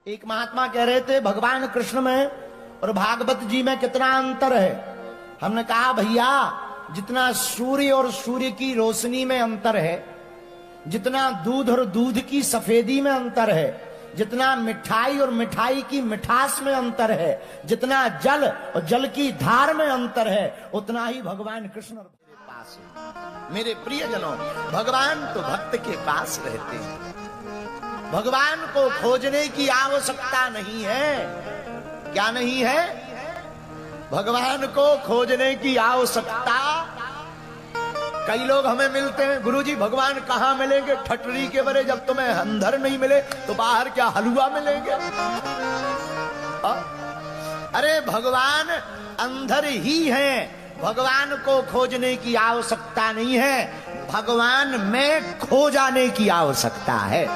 एक महात्मा कह रहे थे भगवान कृष्ण में और भागवत जी में कितना अंतर है। हमने कहा भैया जितना सूर्य और सूर्य की रोशनी में अंतर है, जितना दूध और दूध की सफेदी में अंतर है, जितना मिठाई और मिठाई की मिठास में अंतर है, जितना जल और जल की धार में अंतर है, उतना ही भगवान कृष्ण और मेरे पास है। मेरे प्रियजनों, भगवान तो भक्त के पास रहते हैं। भगवान को खोजने की आवश्यकता नहीं है। क्या नहीं है? भगवान को खोजने की आवश्यकता। कई लोग हमें मिलते हैं, गुरुजी भगवान कहाँ मिलेंगे? ठटरी के बरे, जब तुम्हें अंदर नहीं मिले तो बाहर क्या हलवा मिलेंगे? अरे भगवान अंदर ही है, भगवान को खोजने की आवश्यकता नहीं है, भगवान में खो जाने की आवश्यकता है।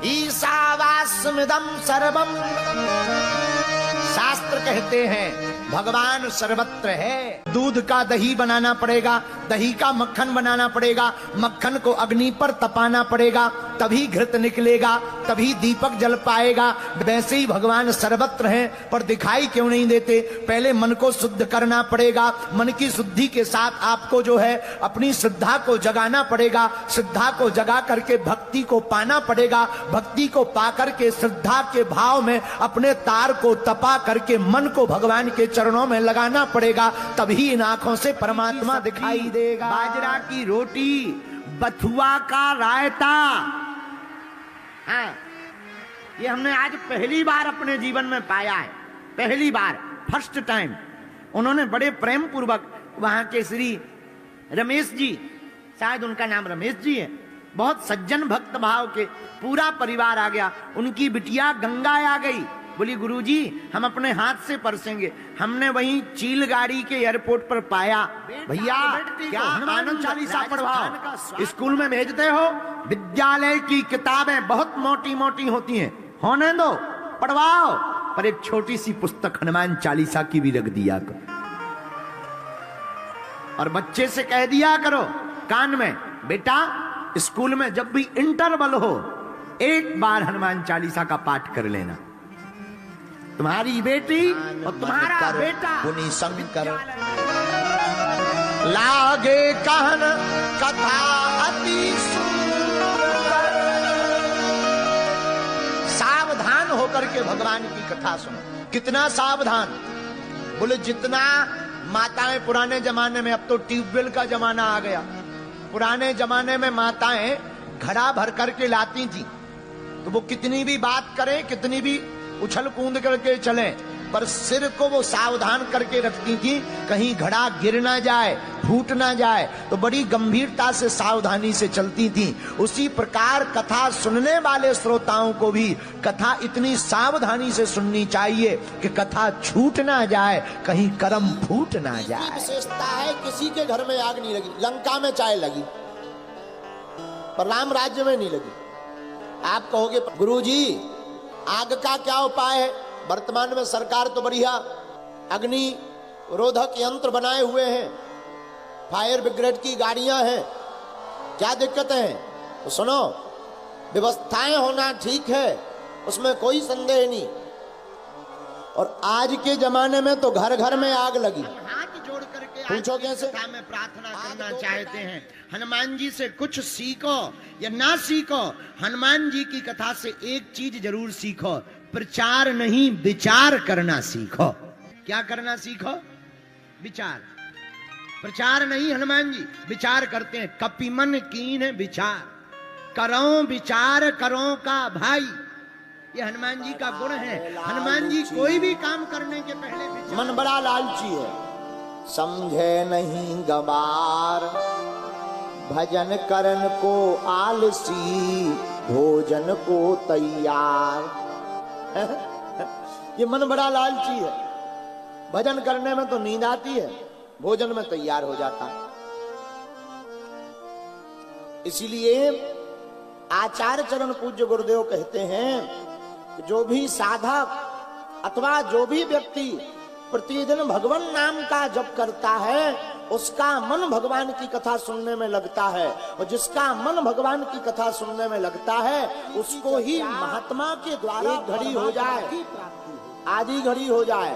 ईशावास्यमिदं सर्वम, शास्त्र कहते हैं भगवान सर्वत्र है। दूध का दही बनाना पड़ेगा, दही का मक्खन बनाना पड़ेगा, मक्खन को अग्नि पर तपाना पड़ेगा, तभी घृत निकलेगा, तभी दीपक जल पाएगा। वैसे ही भगवान सर्वत्र हैं, पर दिखाई क्यों नहीं देते? पहले मन को शुद्ध करना पड़ेगा। मन की शुद्धि के साथ आपको जो है अपनी श्रद्धा को जगाना पड़ेगा। श्रद्धा को जगा करके भक्ति को पाना पड़ेगा। भक्ति को पा करके श्रद्धा के भाव में अपने तार को तपा करके मन को भगवान के चरणों में लगाना पड़ेगा, तभी इन आंखों से परमात्मा दिखाई देगा। बाजरा की रोटी, बथुआ का रायता, हाँ, ये हमने आज पहली बार अपने जीवन में पाया है। पहली बार, फर्स्ट टाइम। उन्होंने बड़े प्रेम पूर्वक वहां के श्री रमेश जी, शायद उनका नाम रमेश जी है, बहुत सज्जन भक्त भाव के, पूरा परिवार आ गया। उनकी बिटिया गंगा आ गई, बोली गुरुजी हम अपने हाथ से परसेंगे। हमने वहीं चील गाड़ी के एयरपोर्ट पर पाया, भैया क्या हनुमान चालीसा पढ़वाओ। स्कूल में भेजते हो, विद्यालय की किताबें बहुत मोटी मोटी होती हैं, होने दो, पढ़वाओ, पर एक छोटी सी पुस्तक हनुमान चालीसा की भी रख दिया करो। और बच्चे से कह दिया करो कान में, बेटा स्कूल में जब भी इंटरवल हो एक बार हनुमान चालीसा का पाठ कर लेना। तुम्हारी बेटी और तुम्हारा बेटा मुनि शंकर लागे कहन कथा अति सुंदर। सावधान होकर के भगवान की कथा सुनो। कितना सावधान? बोले जितना माताएं पुराने जमाने में, अब तो ट्यूबवेल का जमाना आ गया, पुराने जमाने में माताएं घड़ा भर करके लाती थी, तो वो कितनी भी बात करें, कितनी भी उछल कूद करके चले, पर सिर को वो सावधान करके रखती थी, कहीं घड़ा गिर ना जाए, फूट ना जाए, तो बड़ी गंभीरता से सावधानी से चलती थी। उसी प्रकार कथा सुनने वाले श्रोताओं को भी कथा इतनी सावधानी से सुननी चाहिए कि कथा छूट ना जाए, कहीं कर्म फूट ना जाए। विशेषता है, किसी के घर में आग नहीं लगी। लंका में चाय लगी पर राम राज्य में नहीं लगी। आप कहोगे गुरुजी आग का क्या उपाय है? वर्तमान में सरकार तो बढ़िया अग्नि रोधक यंत्र बनाए हुए हैं, फायर ब्रिगेड की गाड़ियां हैं, क्या दिक्कत है? तो सुनो, व्यवस्थाएं होना ठीक है, उसमें कोई संदेह नहीं। और आज के जमाने में तो घर घर में आग लगी। हाथ जोड़ करके पूछो कैसे? में प्रार्थना करना चाहते हैं, हनुमान जी से कुछ सीखो या ना सीखो, हनुमान जी की कथा से एक चीज जरूर सीखो, प्रचार नहीं विचार करना सीखो। क्या करना सीखो? विचार। प्रचार नहीं, हनुमान जी विचार करते हैं। कपिमन कीन विचार, करो विचार करो का भाई, ये हनुमान जी का गुण है। हनुमान जी कोई भी काम करने के पहले विचार। मन बड़ा लालची है, समझे नहीं गवार, भजन करन को आलसी, भोजन को तैयार। ये मन बड़ा लालची है, भजन करने में तो नींद आती है, भोजन में तैयार हो जाता है। इसीलिए आचार्य चरण पूज्य गुरुदेव कहते हैं कि जो भी साधक अथवा जो भी व्यक्ति प्रतिदिन भगवान नाम का जप करता है, उसका मन भगवान की कथा सुनने में लगता है, और जिसका मन भगवान की कथा सुनने में लगता है उसको ही महात्मा के द्वारा घड़ी हो जाए, आधी घड़ी हो जाए।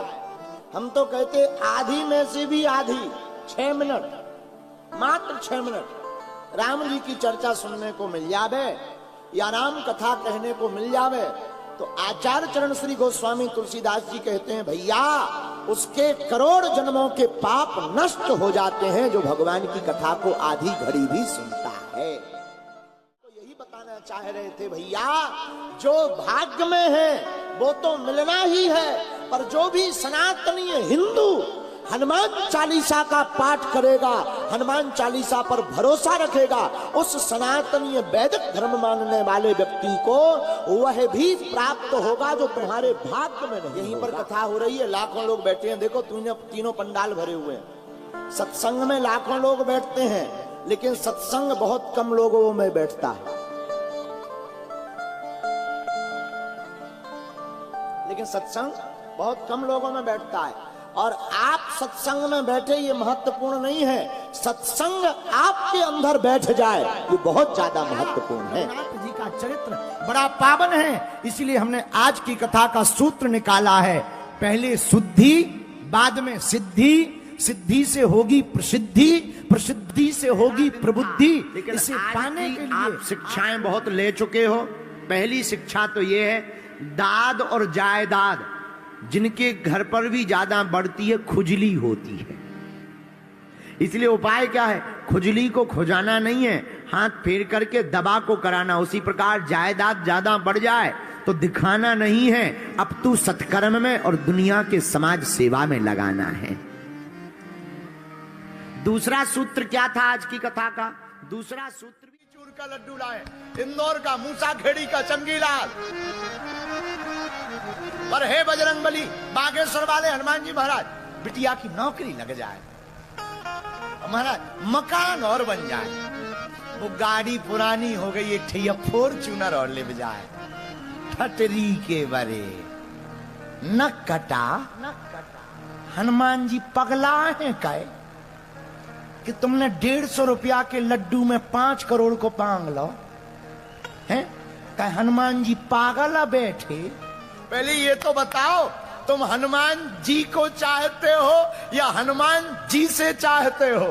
हम तो कहते आधी में से भी आधी 6 मिनट, मात्र 6 मिनट राम जी की चर्चा सुनने को मिल जावे या राम कथा कहने को मिल जावे तो आचार्य चरण श्री गोस्वामी तुलसीदास जी कहते हैं भैया उसके करोड़ जन्मों के पाप नष्ट हो जाते हैं जो भगवान की कथा को आधी घड़ी भी सुनता है। तो यही बताना चाह रहे थे भैया, जो भाग्य में है वो तो मिलना ही है, पर जो भी सनातनी हिंदू हनुमान चालीसा का पाठ करेगा, हनुमान चालीसा पर भरोसा रखेगा, उस सनातनीय वैदिक धर्म मानने वाले व्यक्ति को वह भी प्राप्त होगा जो तुम्हारे भाग्य में नहीं। यहीं पर कथा हो रही है, लाखों लोग बैठे हैं, देखो तीनों पंडाल भरे हुए हैं। सत्संग में लाखों लोग बैठते हैं, लेकिन सत्संग बहुत कम लोगों में बैठता है। लेकिन सत्संग बहुत कम लोगों में बैठता है, और आप सत्संग में बैठे ये महत्वपूर्ण नहीं है, सत्संग आपके अंदर बैठ जाए ये बहुत ज्यादा महत्वपूर्ण है। नाथ जी का चरित्र बड़ा पावन है, इसलिए हमने आज की कथा का सूत्र निकाला है, पहले शुद्धि बाद में सिद्धि, सिद्धि से होगी प्रसिद्धि, प्रसिद्धि से होगी प्रबुद्धि। इसे पाने के लिए आप शिक्षाएं बहुत ले चुके हो। पहली शिक्षा तो ये है, दाद और जायदाद जिनके घर पर भी ज्यादा बढ़ती है खुजली होती है, इसलिए उपाय क्या है, खुजली को खुजाना नहीं है, हाथ फेर करके दबा को कराना। उसी प्रकार जायदाद ज्यादा बढ़ जाए तो दिखाना नहीं है, अब तू सत्कर्म में और दुनिया के समाज सेवा में लगाना है। दूसरा सूत्र क्या था आज की कथा का? दूसरा सूत्र भी चूर का लड्डू लाए, इंदौर का मूसा खेड़ी का चंगीलाल, पर हे बजरंगबली बागेश्वर वाले हनुमान जी महाराज बिटिया की नौकरी लग जाए, महाराज मकान और बन जाए, वो गाड़ी पुरानी हो गई, एक ठैया फॉर्च्यूनर और ले जाए, ठटरी के बरे न कटा। हनुमान जी पगला है कहे कि तुमने 150 रुपया के लड्डू में 5 करोड़ को पांग लो है? कहे हनुमान जी पागल बैठे, पहले ये तो बताओ तुम हनुमान जी को चाहते हो या हनुमान जी से चाहते हो?